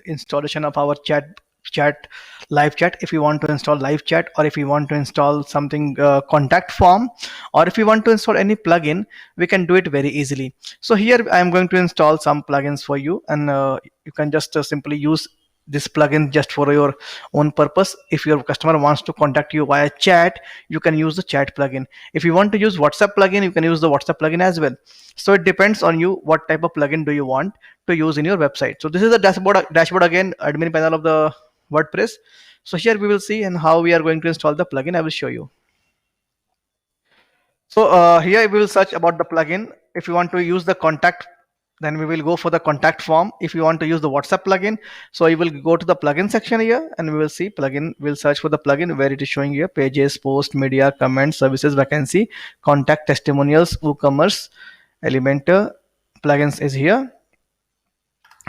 installation of our chat live chat. If you want to install live chat, or if you want to install something contact form, or if you want to install any plugin, we can do it very easily. So here I am going to install some plugins for you, and you can just simply use this plugin just for your own purpose. If your customer wants to contact you via chat, you can use the chat plugin. If you want to use WhatsApp plugin, you can use the WhatsApp plugin as well. So it depends on you what type of plugin do you want to use in your website. So this is the dashboard again, admin panel of the WordPress. So here we will see and how we are going to install the plugin. I will show you. So here we will search about the plugin. If you want to use the contact, then we will go for the contact form. If you want to use the WhatsApp plugin, so you will go to the plugin section here, and we will see plugin. We'll search for the plugin where it is showing here: pages, post, media, comments, services, vacancy, contact, testimonials, WooCommerce, Elementor. Plugins is here.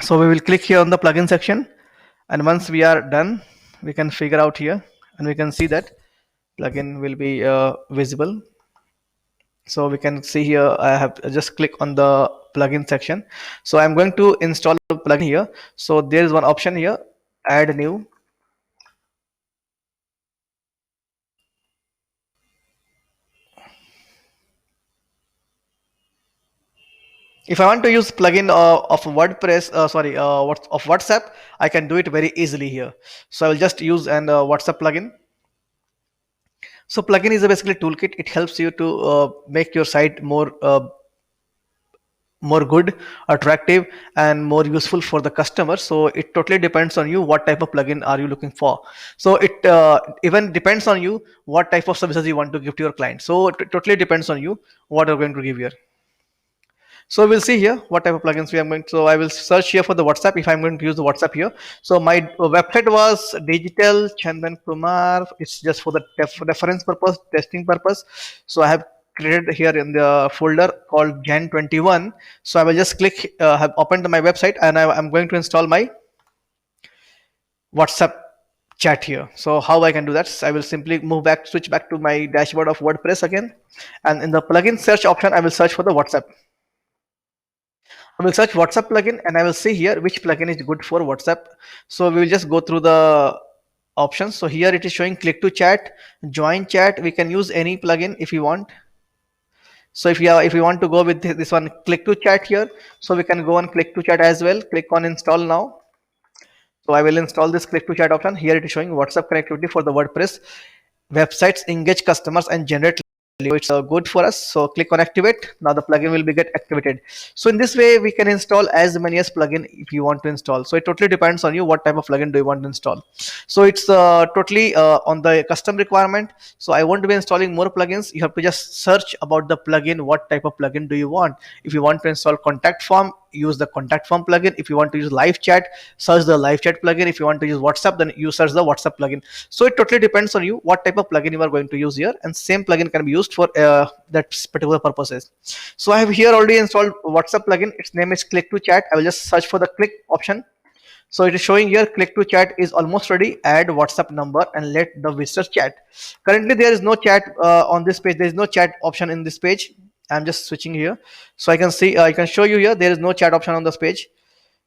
So we will click here on the plugin section, and once we are done, we can figure out here, and we can see that plugin will be visible. So we can see here, I have just click on the plugin section. So I'm going to install a plugin here. So there is one option here, add new. If I want to use plugin of WordPress, of WhatsApp, I can do it very easily here. So I will just use an WhatsApp plugin. So plugin is a basically toolkit. It helps you to make your site more good, attractive, and more useful for the customer. So it totally depends on you what type of plugin are you looking for. So it even depends on you what type of services you want to give to your client. So it totally depends on you what you're going to give here. So we'll see here what type of plugins we are going to. So I will search here for the WhatsApp if I'm going to use the WhatsApp here. So my website was Digital Chandan Kumar. It's just for the reference purpose, testing purpose. So I have created here in the folder called Jan 21. So I will just click, have opened my website, and I'm going to install my WhatsApp chat here. So how I can do that? I will simply switch back to my dashboard of WordPress again, and in the plugin search option, I will search for the WhatsApp. I will search WhatsApp plugin, and I will see here which plugin is good for WhatsApp. So we will just go through the options. So here it is showing click to chat, join chat. We can use any plugin if you want. So if you want to go with this one, click to chat here. So we can go on click to chat as well. Click on install now. So I will install this click to chat option. Here it is showing WhatsApp connectivity for the WordPress websites, engage customers, and generate. It's good for us. So click on activate. Now the plugin will be get activated. So in this way we can install as many as plugin if you want to install. So it totally depends on you what type of plugin do you want to install. So it's totally on the custom requirement. So I want to be installing more plugins. You have to just search about the plugin, what type of plugin do you want. If you want to install contact form, use the contact form plugin. If you want to use live chat, search the live chat plugin. If you want to use WhatsApp, then you search the WhatsApp plugin. So it totally depends on you what type of plugin you are going to use here, and same plugin can be used for that particular purposes. So I have here already installed WhatsApp plugin. Its name is click to chat. I will just search for the click option. So it is showing here click to chat is almost ready. Add WhatsApp number and let the visitors chat. Currently there is no chat on this page. There is no chat option in this page. I'm just switching here. So I can see, I can show you here, there is no chat option on this page.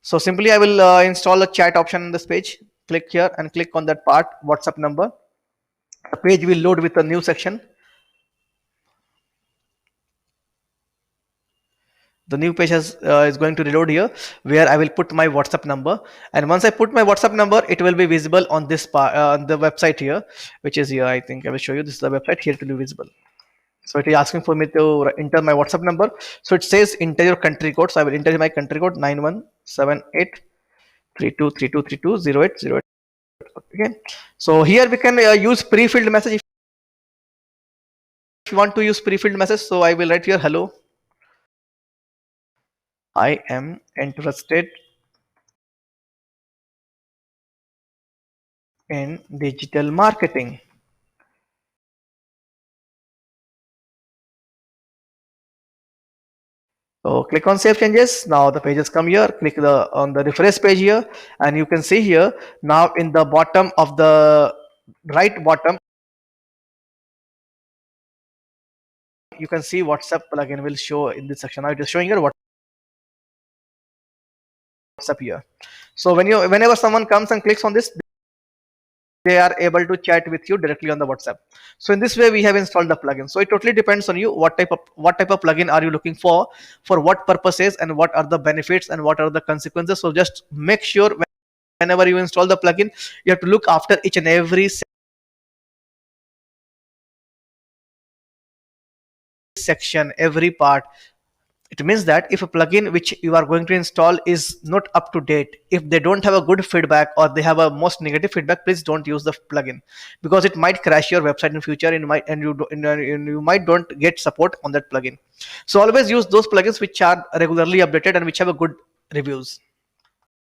So simply I will install a chat option in this page. Click here and click on that part, WhatsApp number. The page will load with a new section. The new page is going to reload here, where I will put my WhatsApp number, and once I put my WhatsApp number, it will be visible on this part, on the website here, which is here. I think I will show you. This is the website. Here it will be visible. So it is asking for me to enter my WhatsApp number. So it says enter your country code. So I will enter my country code 91783232320808. Okay. So here we can use pre-filled message. If you want to use pre-filled message, so I will write here hello. I am interested in digital marketing. So click on save changes. Now the pages come here. Click on the refresh page here, and you can see here now in the bottom of the right bottom, you can see WhatsApp plugin will show in this section. Now it is showing here WhatsApp here. So whenever someone comes and clicks on this, they are able to chat with you directly on the WhatsApp. So in this way we have installed the plugin. So it totally depends on you what type of plugin are you looking for what purposes, and what are the benefits and what are the consequences. So just make sure whenever you install the plugin, you have to look after each and every section, every part. It means that if a plugin which you are going to install is not up to date, if they don't have a good feedback or they have a most negative feedback, please don't use the plugin, because it might crash your website in future, and you might don't get support on that plugin. So always use those plugins which are regularly updated and which have a good reviews.